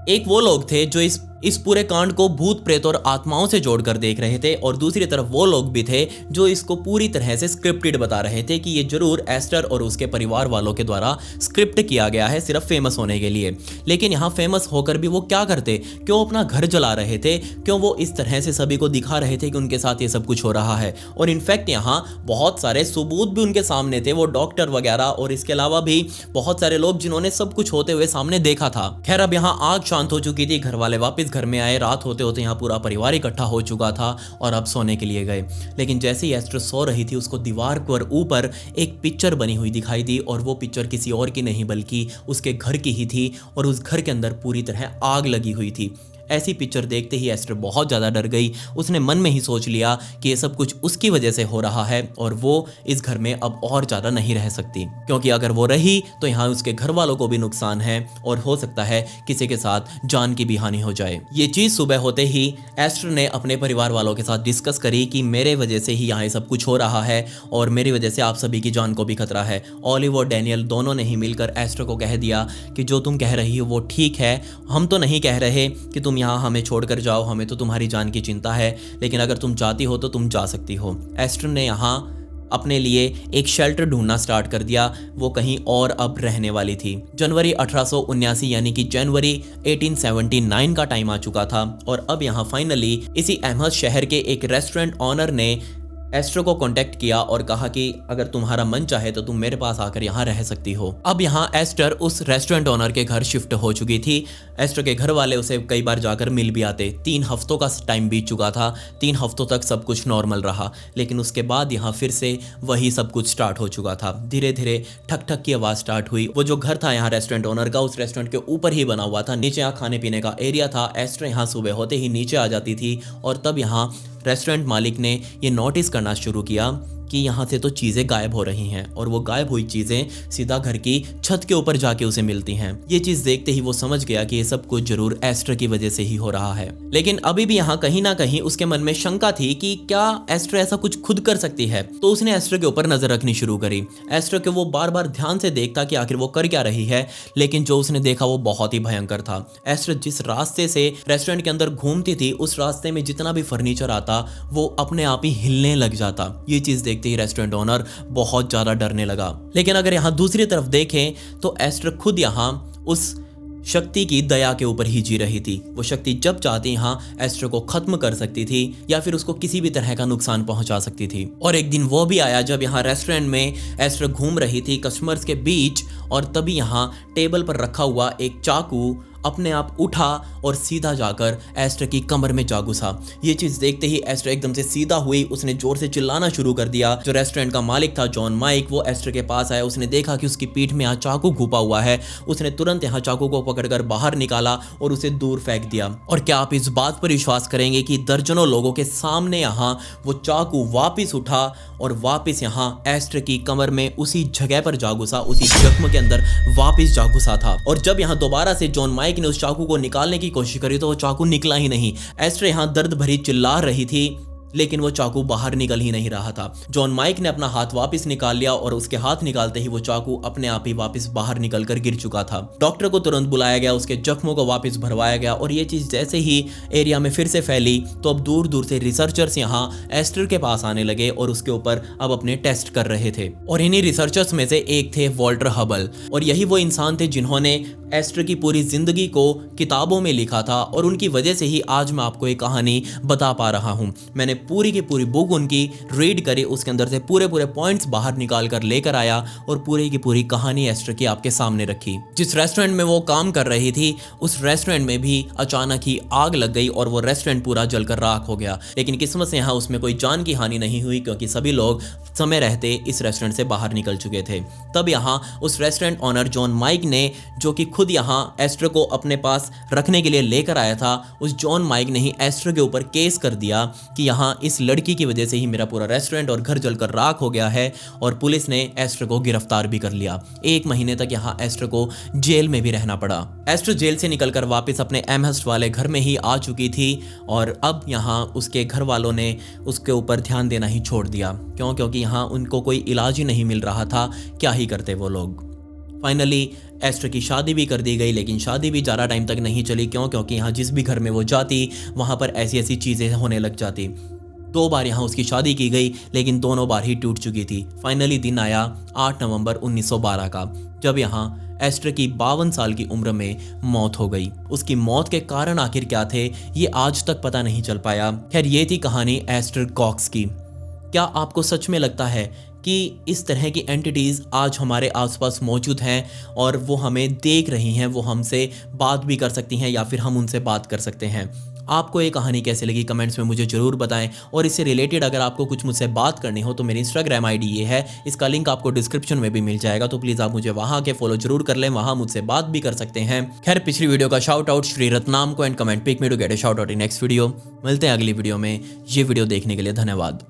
एक वो लोग थे जो इस पूरे कांड को भूत प्रेत और आत्माओं से जोड़कर देख रहे थे और दूसरी तरफ वो लोग भी थे जो इसको पूरी तरह से स्क्रिप्टेड बता रहे थे कि ये जरूर एस्टर और उसके परिवार वालों के द्वारा स्क्रिप्ट किया गया है सिर्फ फेमस होने के लिए। लेकिन यहाँ फेमस होकर भी वो क्या करते? क्यों अपना घर जला रहे थे? क्यों वो इस तरह से सभी को दिखा रहे थे कि उनके साथ ये सब कुछ हो रहा है? और इनफैक्ट यहाँ बहुत सारे सबूत भी उनके सामने थे। वो डॉक्टर वगैरह और इसके अलावा भी बहुत सारे लोग जिन्होंने सब कुछ होते हुए सामने देखा था। खैर, अब यहाँ आग शांत हो चुकी थी। घर वाले वापस घर में आए। रात होते होते यहाँ पूरा परिवार इकट्ठा हो चुका था और अब सोने के लिए गए। लेकिन जैसे ही एस्टर सो रही थी उसको दीवार पर ऊपर एक पिक्चर बनी हुई दिखाई दी और वो पिक्चर किसी और की नहीं बल्कि उसके घर की ही थी और उस घर के अंदर पूरी तरह आग लगी हुई थी। ऐसी पिक्चर देखते ही एस्टर बहुत ज़्यादा डर गई। उसने मन में ही सोच लिया कि ये सब कुछ उसकी वजह से हो रहा है और वो इस घर में अब और ज़्यादा नहीं रह सकती, क्योंकि अगर वो रही तो यहाँ उसके घर वालों को भी नुकसान है और हो सकता है किसी के साथ जान की भी हानि हो जाए। ये चीज़ सुबह होते ही एस्टर ने अपने परिवार वालों के साथ डिस्कस करी कि मेरे वजह से ही यहाँ ये सब कुछ हो रहा है और मेरी वजह से आप सभी की जान को भी खतरा है। ओलिव और डैनियल दोनों ने ही मिलकर एस्टर को कह दिया कि जो तुम कह रही हो वो ठीक है, हम तो नहीं कह रहे कि तुम यहाँ हमें छोड़कर जाओ, हमें तो तुम्हारी जान की चिंता है, लेकिन अगर तुम चाहती हो तो तुम जा सकती हो। एस्टर ने यहाँ अपने लिए एक शेल्टर ढूंढना स्टार्ट कर दिया। वो कहीं और अब रहने वाली थी। जनवरी 1879 यानी कि जनवरी 1879 का टाइम आ चुका था और अब यहाँ फाइनली इसी एमहर्स्ट शहर के एक रेस्टोरेंट ऑनर ने एस्टर को कांटेक्ट किया और कहा कि अगर तुम्हारा मन चाहे तो तुम मेरे पास आकर यहाँ रह सकती हो। अब यहाँ एस्टर उस रेस्टोरेंट ओनर के घर शिफ्ट हो चुकी थी। एस्टर के घर वाले उसे कई बार जाकर मिल भी आते। 3 हफ्तों का टाइम बीत चुका था। 3 हफ्तों तक सब कुछ नॉर्मल रहा, लेकिन उसके बाद यहाँ फिर से वही सब कुछ स्टार्ट हो चुका था। धीरे धीरे ठक ठक की आवाज़ स्टार्ट हुई। वो जो घर था यहाँ रेस्टोरेंट ओनर का, उस रेस्टोरेंट के ऊपर ही बना हुआ था। नीचे यहाँ खाने पीने का एरिया था। एस्टर यहाँ सुबह होते ही नीचे आ जाती थी और तब यहाँ रेस्टोरेंट मालिक ने ये नोटिस करना शुरू किया कि यहाँ से तो चीज़ें गायब हो रही हैं और वो गायब हुई चीज़ें सीधा घर की छत के ऊपर जाके उसे मिलती हैं। ये चीज़ देखते ही वो समझ गया कि ये सब कुछ जरूर एस्टर की वजह से ही हो रहा है। लेकिन अभी भी यहाँ कहीं ना कहीं उसके मन में शंका थी कि क्या एस्टर ऐसा कुछ खुद कर सकती है। तो उसने एस्टर के ऊपर नजर रखनी शुरू करी। एस्टर के वो बार बार ध्यान से देखता कि आखिर वो कर क्या रही है, लेकिन जो उसने देखा वो बहुत ही भयंकर था। एस्टर जिस रास्ते से रेस्टोरेंट के अंदर घूमती थी उस रास्ते में जितना भी फर्नीचर आता वो अपने आप ही हिलने लग जाता। ये चीज़ देखते ही रेस्टोरेंट ओनर बहुत ज्यादा डरने लगा। लेकिन अगर यहाँ दूसरी तरफ देखें तो एस्टर खुद यहाँ उस शक्ति की दया के ऊपर ही जी रही थी। वो शक्ति जब चाहती यहाँ एस्टर को खत्म कर सकती थी या फिर उसको किसी भी तरह का नुकसान पहुंचा सकती थी। और एक दिन वो भी आया जब यहाँ रेस्टोरेंट में एस्टर घूम रही थी कस्टमर्स के बीच, और तभी यहाँ टेबल पर रखा हुआ एक चाकू अपने आप उठा और सीधा जाकर एस्टर की कमर में जा घुसा। ये चीज़ देखते ही एस्टर एकदम से सीधा हुई, उसने जोर से चिल्लाना शुरू कर दिया। जो रेस्टोरेंट का मालिक था जॉन माइक, वो एस्टर के पास आया। उसने देखा कि उसकी पीठ में यहाँ चाकू घुपा हुआ है। उसने तुरंत यहाँ चाकू को पकड़कर बाहर निकाला और उसे दूर फेंक दिया। और क्या आप इस बात पर विश्वास करेंगे कि दर्जनों लोगों के सामने यहाँ वो चाकू वापिस उठा और वापिस यहाँ एस्टर की कमर में उसी जगह पर जा घुसा, उसी जख्म के अंदर वापिस जा घुसा था। और जब यहाँ दोबारा से जॉन माइक ने उस चाकू को निकालने की कोशिश करी तो वो चाकू निकला ही नहीं। एस्टर यहाँ दर्द भरी चिल्ला रही थी, लेकिन वो चाकू बाहर निकल ही नहीं रहा था। जॉन माइक ने अपना हाथ वापस निकाल लिया और उसके हाथ निकालते ही वो चाकू अपने आप ही वापस बाहर निकलकर गिर चुका था। डॉक्टर को तुरंत बुलाया गया, उसके जख्मों को वापस भरवाया गया। और ये चीज़ जैसे ही एरिया में फिर से फैली तो अब दूर दूर से रिसर्चर्स यहाँ एस्टर के पास आने लगे और उसके ऊपर अब अपने टेस्ट कर रहे थे। और इन्हीं रिसर्चर्स में से एक थे वॉल्टर हबल, और यही वो इंसान थे जिन्होंने एस्टर की पूरी जिंदगी को किताबों में लिखा था। और उनकी वजह से ही आज मैं आपको एक कहानी बता पा रहा हूँ। मैंने पूरी की पूरी बुक उनकी रीड करी, उसके अंदर से पूरे पूरे पॉइंट्स बाहर निकाल कर लेकर आया और पूरी की पूरी कहानी एस्टर की आपके सामने रखी। जिस रेस्टोरेंट में वो काम कर रही थी उस रेस्टोरेंट में भी अचानक ही आग लग गई और वो रेस्टोरेंट पूरा जलकर राख हो गया। लेकिन किस्मत से यहाँ उसमें कोई जान की हानि नहीं हुई, क्योंकि सभी लोग समय रहते इस रेस्टोरेंट से बाहर निकल चुके थे। तब यहाँ उस रेस्टोरेंट ऑनर जॉन माइक ने, जो कि खुद यहाँ एस्टर को अपने पास रखने के लिए लेकर आया था, उस जॉन माइक ने ही एस्टर के ऊपर केस कर दिया कि यहाँ इस लड़की की वजह से ही मेरा पूरा रेस्टोरेंट और घर जलकर राख हो गया है। और पुलिस ने एस्टर को गिरफ्तार भी कर लिया। 1 महीने तक यहाँ एस्टर को जेल में भी रहना पड़ा। एस्टर जेल से निकलकर वापस अपने एमहर्स्ट वाले घर में ही आ चुकी थी और अब यहाँ उसके घर वालों ने उसके ऊपर ध्यान देना ही छोड़ दिया। क्यों? क्योंकि यहाँ उनको कोई इलाज ही नहीं मिल रहा था। क्या ही करते वो लोग। फाइनली एस्टर की शादी भी कर दी गई, लेकिन शादी भी ज़्यादा टाइम तक नहीं चली। क्यों? क्योंकि यहाँ जिस भी घर में वो जाती वहाँ पर ऐसी ऐसी चीज़ें होने लग जाती। 2 बार यहाँ उसकी शादी की गई, लेकिन दोनों बार ही टूट चुकी थी। फाइनली दिन आया 8 नवंबर 1912 का, जब यहाँ एस्टर की 52 साल की उम्र में मौत हो गई। उसकी मौत के कारण आखिर क्या थे ये आज तक पता नहीं चल पाया। खैर, ये थी कहानी एस्टर कॉक्स की। क्या आपको सच में लगता है कि इस तरह की एंटिटीज़ आज हमारे आसपास मौजूद हैं और वो हमें देख रही हैं, वो हमसे बात भी कर सकती हैं या फिर हम उनसे बात कर सकते हैं? आपको ये कहानी कैसे लगी कमेंट्स में मुझे ज़रूर बताएं। और इससे रिलेटेड अगर आपको कुछ मुझसे बात करनी हो तो मेरी इंस्टाग्राम आईडी ये है, इसका लिंक आपको डिस्क्रिप्शन में भी मिल जाएगा, तो प्लीज़ आप मुझे वहाँ के फॉलो जरूर कर लें, वहाँ मुझसे बात भी कर सकते हैं। खैर, पिछली वीडियो का शाउट आउट श्री रत्नाम को and comment pick me to get a shout out in next video. मिलते हैं अगली वीडियो में। ये वीडियो देखने के लिए धन्यवाद।